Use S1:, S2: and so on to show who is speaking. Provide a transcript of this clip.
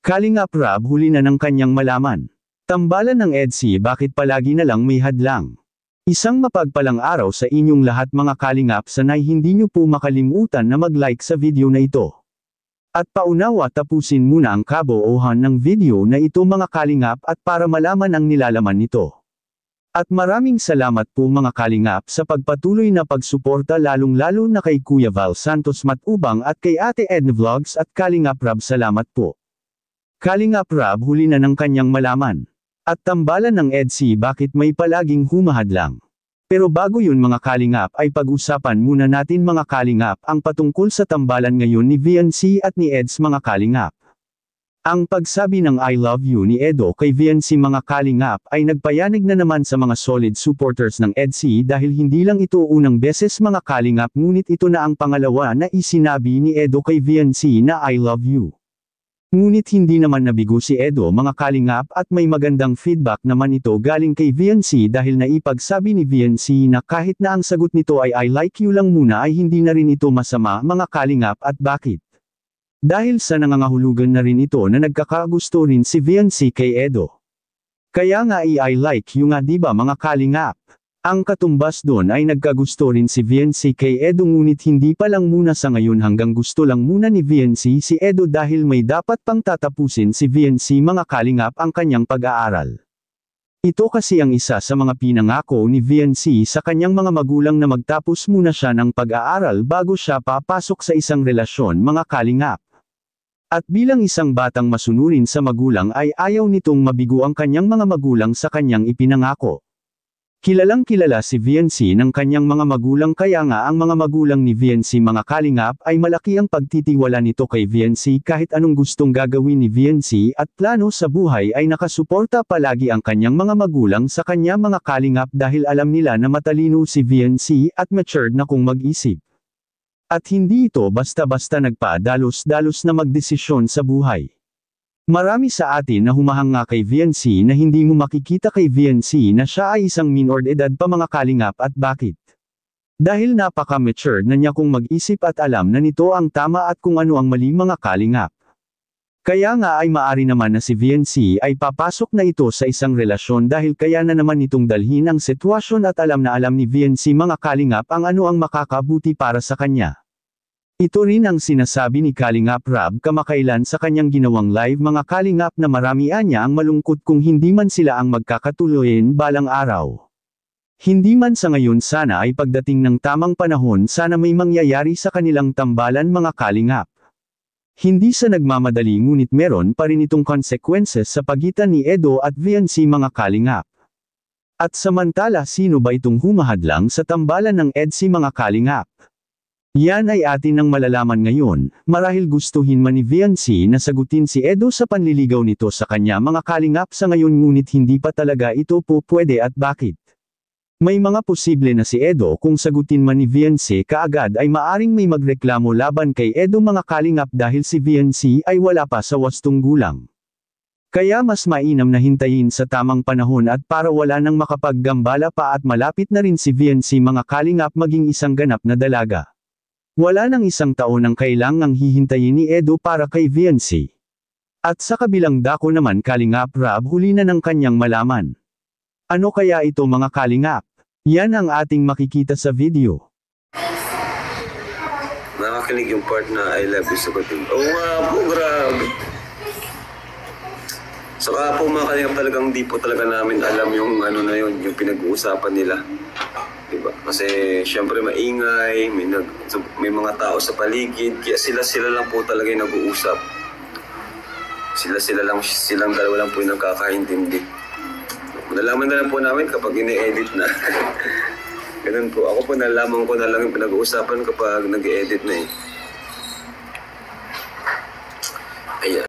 S1: Kalingap Rab huli na ng kanyang malaman. Tambalan ng EDSI, bakit palagi na lang may hadlang? Isang mapagpalang araw sa inyong lahat mga kalingap, sanay hindi nyo po makalimutan na mag-like sa video na ito. At paunawa tapusin muna ang kabuuhan ng video na ito mga kalingap at para malaman ang nilalaman nito. At maraming salamat po mga kalingap sa pagpatuloy na pagsuporta lalong-lalo na kay Kuya Val Santos Matubang at kay Ate Edna Vlogs at Kalingap Rab, salamat po. Kalingap Rab huli na ng kanyang malaman. At tambalan ng EDSI, bakit may palaging humahadlang? Pero bago yun mga kalingap ay pag-usapan muna natin mga kalingap ang patungkol sa tambalan ngayon ni VNC at ni EDS mga kalingap. Ang pagsabi ng I love you ni Edo kay VNC mga kalingap ay nagpayanig na naman sa mga solid supporters ng EDSI dahil hindi lang ito unang beses mga kalingap, ngunit ito na ang pangalawa na isinabi ni Edo kay VNC na I love you. Ngunit hindi naman nabigo si Edo mga kalingap at may magandang feedback naman ito galing kay VNC dahil naipagsabi ni VNC na kahit na ang sagot nito ay I like you lang muna ay hindi na rin ito masama mga kalingap. At bakit? Dahil sa nangangahulugan na rin ito na nagkakagusto rin si VNC kay Edo. Kaya nga I like you nga diba mga kalingap? Ang katumbas doon ay nagkagusto rin si VNC kay Edo, ngunit hindi pa lang muna sa ngayon, hanggang gusto lang muna ni VNC si Edo dahil may dapat pang tatapusin si VNC mga kalingap ang kanyang pag-aaral. Ito kasi ang isa sa mga pinangako ni VNC sa kanyang mga magulang na magtapos muna siya ng pag-aaral bago siya papasok sa isang relasyon mga kalingap. At bilang isang batang masunurin sa magulang ay ayaw nitong mabigo ang kanyang mga magulang sa kanyang ipinangako. Kilalang kilala si VNC ng kanyang mga magulang, kaya nga ang mga magulang ni VNC mga kalingap ay malaki ang pagtitiwala nito kay VNC kahit anong gustong gagawin ni VNC at plano sa buhay ay nakasuporta palagi ang kanyang mga magulang sa kanya mga kalingap dahil alam nila na matalino si VNC at matured na kung mag-isip. At hindi ito basta-basta nagpa-dalos-dalos na magdesisyon sa buhay. Marami sa atin na humahanga kay VNC na hindi mo makikita kay VNC na siya ay isang minor de edad pa mga kalingap. At bakit? Dahil napaka-mature na niya kung mag-isip at alam na nito ang tama at kung ano ang mali mga kalingap. Kaya nga ay maari naman na si VNC ay papasok na ito sa isang relasyon dahil kaya na naman itong dalhin ang sitwasyon at alam na alam ni VNC mga kalingap ang ano ang makakabuti para sa kanya. Ito rin ang sinasabi ni Kalingap Rab kamakailan sa kanyang ginawang live mga kalingap na marami niya ang malungkot kung hindi man sila ang magkakatuloyin balang araw. Hindi man sa ngayon, sana ay pagdating ng tamang panahon sana may mangyayari sa kanilang tambalan mga kalingap. Hindi sa nagmamadali, ngunit meron pa rin itong consequences sa pagitan ni Edo at VNC mga kalingap. At samantala, sino ba itong humahadlang sa tambalan ng EDSI mga kalingap? Yan ay atin nang malalaman ngayon, marahil gustuhin man ni VNC na sagutin si Edo sa panliligaw nito sa kanya mga kalingap sa ngayon, ngunit hindi pa talaga ito po pwede. At bakit? May mga posible na si Edo kung sagutin man ni VNC kaagad ay maaring may magreklamo laban kay Edo mga kalingap dahil si VNC ay wala pa sa wastong gulang. Kaya mas mainam na hintayin sa tamang panahon at para wala nang makapaggambala pa at malapit na rin si VNC mga kalingap maging isang ganap na dalaga. Wala nang isang taon ang kailangang hihintayin ni Edo para kay VNC. At sa kabilang dako naman Kalingap Rab huli na ng kanyang malaman. Ano kaya ito mga kalingap? Yan ang ating makikita sa video.
S2: Nakakilig yung part na I love you sagutin. Oo nga po, grabe. Saka po mga kalingap, talagang di po talaga namin alam yung ano na yun, yung pinag-uusapan nila. Diba? Kasi syempre maingay, may mga tao sa paligid, kaya sila lang po talaga yung nag-uusap. Silang dalawa lang po yung nagkakaintindi. Nalaman na lang po namin kapag ine-edit na. Ganun po. Ako po nalaman ko na lang yung pinag-uusapan kapag nag-edit na eh.